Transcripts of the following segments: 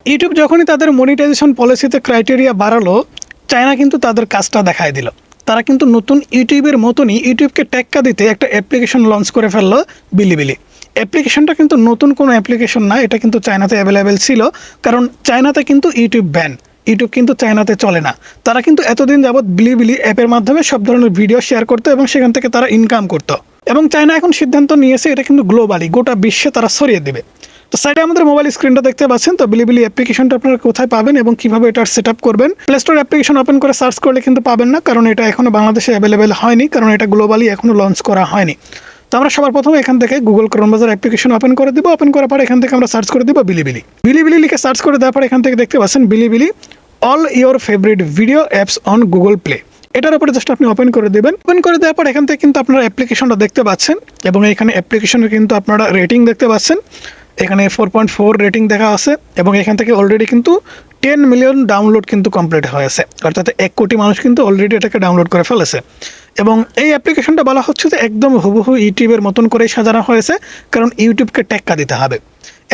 YouTube যখনই তাদের monetization পলিসিতে ক্রাইটেরিয়া বাড়ালো, চায়না কিন্তু তাদের কাজটা দেখায় দিল। তারা কিন্তু নতুন ইউটিউবের মতনই ইউটিউবকে টেক্কা দিতে একটা অ্যাপ্লিকেশন লঞ্চ করে ফেললো, বিলিবিলি। অ্যাপ্লিকেশনটা কিন্তু নতুন কোনো অ্যাপ্লিকেশন না, এটা কিন্তু চায়নাতে অ্যাভেলেবেল ছিল, কারণ চায়নাতে কিন্তু ইউটিউব ব্যান। ইউটিউব কিন্তু চায়নাতে চলে না। তারা কিন্তু এতদিন যাবৎ বিলিবিলি অ্যাপের মাধ্যমে সব ধরনের ভিডিও শেয়ার করতো এবং সেখান থেকে তারা ইনকাম করতো। এবং চায়না এখন সিদ্ধান্ত নিয়েছে এটা কিন্তু গ্লোবালি গোটা বিশ্বে তারা ছড়িয়ে দেবে। তো সাইডে আমাদের মোবাইল স্ক্রিনটা দেখতে পাচ্ছেন। তো বিলিবিলি অ্যাপ্লিকেশনটা আপনারা কোথায় পাবেন এবং কিভাবে এটার সেট আপ করবেন, প্লে স্টোর অ্যাপ্লিকেশন ওপেন করে সার্চ করলে কিন্তু পাবেন না, কারণ এটা এখনো বাংলাদেশে অ্যাভেলেবেল হয়নি, কারণ এটা গ্লোবালি এখনো লঞ্চ করা হয়নি। তো আমরা সবার প্রথমে এখান থেকে Google Chrome browser application open করে দিব। ওপেন করার পর এখান থেকে আমরা সার্চ করে দিব বিলিবিলি। বিলিবিলি লিখে সার্চ করে দেওয়ার পর এখান থেকে দেখতে পাচ্ছেন Bilibili all your favourite video apps on Google Play. এটার উপরে জাস্ট আপনি ওপেন করে দেবেন। ওপেন করে দেওয়ার পর এখান থেকে কিন্তু আপনারা অ্যাপ্লিকেশনটা দেখতে পাচ্ছেন এবং এখানে অ্যাপ্লিকেশনের কিন্তু আপনারা রেটিং দেখতে পাচ্ছেন। এখানে 4.4 রেটিং দেখা আছে এবং এখান থেকে অলরেডি কিন্তু 10 মিলিয়ন ডাউনলোড কিন্তু কমপ্লিট হয়েছে, অর্থাৎ 1 কোটি মানুষ কিন্তু অলরেডি এটাকে ডাউনলোড করে ফেলেছে। এবং এই অ্যাপ্লিকেশনটা বলা হচ্ছে যে একদম হুবহু ইউটিউবের মতন করেই সাজানো হয়েছে, কারণ ইউটিউবকে টেক্কা দিতে হবে।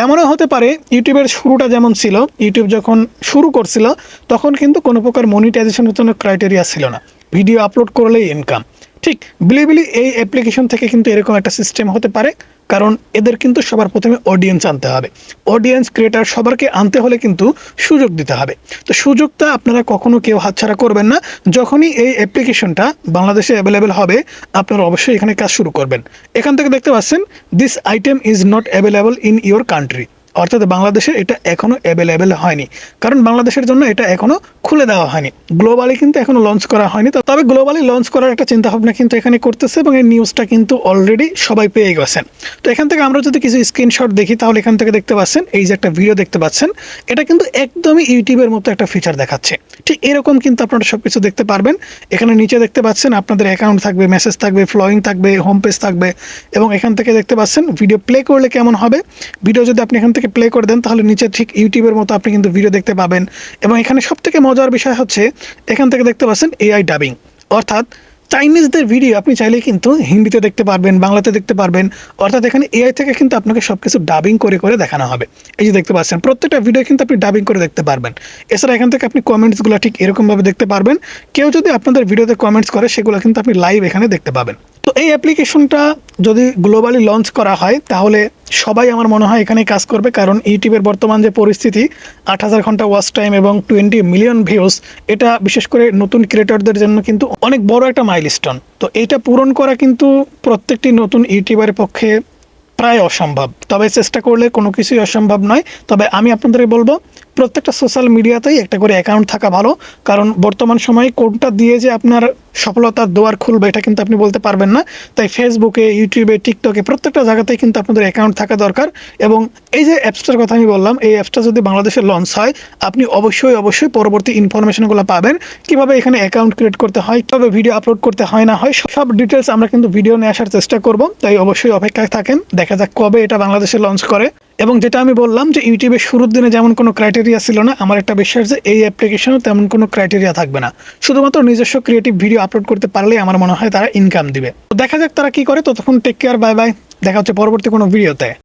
এমনও হতে পারে ইউটিউবের শুরুটা যেমন ছিল, ইউটিউব যখন শুরু করছিল তখন কিন্তু কোনো প্রকার মনিটাইজেশনের জন্য ক্রাইটেরিয়া ছিল না, ভিডিও আপলোড করলেই ইনকাম। ঠিক বিলিবিলি এই অ্যাপ্লিকেশন থেকে কিন্তু এরকম একটা সিস্টেম হতে পারে, কারণ এদের কিন্তু সবার প্রথমে অডিয়েন্স আনতে হবে। অডিয়েন্স ক্রিয়েটার সবারকে আনতে হলে কিন্তু সুযোগ দিতে হবে। তো সুযোগটা আপনারা কখনো কেউ হাতছাড়া করবেন না। যখনই এই অ্যাপ্লিকেশনটা বাংলাদেশে অ্যাভেলেবেল হবে, আপনারা অবশ্যই এখানে কাজ শুরু করবেন। এখান থেকে দেখতে পাচ্ছেন this item is not available in your country, অর্থাৎ বাংলাদেশে এটা এখনও অ্যাভেলেবেল হয়নি, কারণ বাংলাদেশের জন্য এটা এখনও খুলে দেওয়া হয়নি। গ্লোবালি কিন্তু এখনও লঞ্চ করা হয়নি, তবে গ্লোবালি লঞ্চ করার একটা চিন্তাভাবনা কিন্তু এখানে করতেছে এবং এই নিউজটা কিন্তু অলরেডি সবাই পেয়ে গেছেন। তো এখান থেকে আমরা যদি কিছু স্ক্রিনশট দেখি, তাহলে এখান থেকে দেখতে পাচ্ছেন এই যে একটা ভিডিও দেখতে পাচ্ছেন, এটা কিন্তু একদমই ইউটিউবের মতো একটা ফিচার দেখাচ্ছে। ঠিক এরকম কিন্তু আপনারা সব কিছু দেখতে পারবেন। এখানে নিচে দেখতে পাচ্ছেন আপনাদের অ্যাকাউন্ট থাকবে, মেসেজ থাকবে, ফ্লোয়িং থাকবে, হোম পেজ থাকবে এবং এখান থেকে দেখতে পাচ্ছেন ভিডিও প্লে করলে কেমন হবে। ভিডিও যদি আপনি এখান থেকে প্লে করে দেন তাহলে নিচে ঠিক ইউটিউবের মতো আপনি কিন্তু ভিডিও দেখতে পাবেন। এবং এখানে সবথেকে মজার বিষয় হচ্ছে এখান থেকে দেখতে পাচ্ছেন এআই ডাবিং, অর্থাৎ চাইনিজদের ভিডিও আপনি চাইলে কিন্তু হিন্দিতে দেখতে পারবেন, বাংলাতে দেখতে পারবেন, অর্থাৎ এখানে এআই থেকে কিন্তু আপনাকে সব কিছু ডাবিং করে করে দেখানো হবে। এই যে দেখতে পাচ্ছেন প্রত্যেকটা ভিডিও কিন্তু আপনি ডাবিং করে দেখতে পারবেন। এছাড়া এখান থেকে আপনি কমেন্টসগুলো ঠিক এরকমভাবে দেখতে পারবেন। কেউ যদি আপনাদের ভিডিওতে কমেন্টস করে সেগুলো কিন্তু আপনি লাইভ এখানে দেখতে পাবেন। তো এই অ্যাপ্লিকেশনটা যদি গ্লোবালি লঞ্চ করা হয় তাহলে সবাই আমার মনে হয় এখানে কাজ করবে, কারণ ইউটিউবের বর্তমান যে পরিস্থিতি 8,000 ঘন্টা ওয়াচ টাইম এবং 20 মিলিয়ন ভিউজ, এটা বিশেষ করে নতুন ক্রিয়েটরদের জন্য কিন্তু অনেক বড় একটা মাইলস্টোন। তো এটা পূরণ করা কিন্তু প্রত্যেকটি নতুন ইউটিউবারের পক্ষে প্রায় অসম্ভব, তবে চেষ্টা করলে কোনো কিছুই অসম্ভব নয়। তবে আমি আপনাদেরকে বলবো প্রত্যেকটা সোশ্যাল মিডিয়াতেই একটা করে অ্যাকাউন্ট থাকা ভালো, কারণ বর্তমান সময়ে কোনটা দিয়ে যে আপনার সফলতার দুয়ার খুলবে এটা কিন্তু আপনি বলতে পারবেন না। তাই ফেসবুকে, ইউটিউবে, টিকটকে প্রত্যেকটা জায়গাতেই কিন্তু আপনাদের অ্যাকাউন্ট থাকা দরকার। এবং এই যে অ্যাপসটার কথা আমি বললাম, এই অ্যাপসটা যদি বাংলাদেশে লঞ্চ হয় আপনি অবশ্যই পরবর্তী ইনফরমেশনগুলো পাবেন, কিভাবে এখানে অ্যাকাউন্ট ক্রিয়েট করতে হয়, কিভাবে ভিডিও আপলোড করতে হয় না হয়, সব ডিটেলস আমরা কিন্তু ভিডিও নিয়ে আসার চেষ্টা করব। তাই অবশ্যই অপেক্ষায় থাকেন, দেখা যাক কবে এটা বাংলাদেশে লঞ্চ করে। এবং যেটা আমি বললাম যে ইউটিউবের শুরুর দিনে যেমন কোনো ক্রাইটেরিয়া ছিল না, আমার একটা বিশ্বাস যে এই অ্যাপ্লিকেশনেও তেমন কোনো ক্রাইটেরিয়া থাকবে না। শুধুমাত্র নিজস্ব ক্রিয়েটিভ ভিডিও আপলোড করতে পারলেই আমার মনে হয় তারা ইনকাম দিবে। তো দেখা যাক তারা কি করে। ততক্ষণ টেক কেয়ার, বাই বাই, দেখা হচ্ছে পরবর্তী কোনো ভিডিওতে।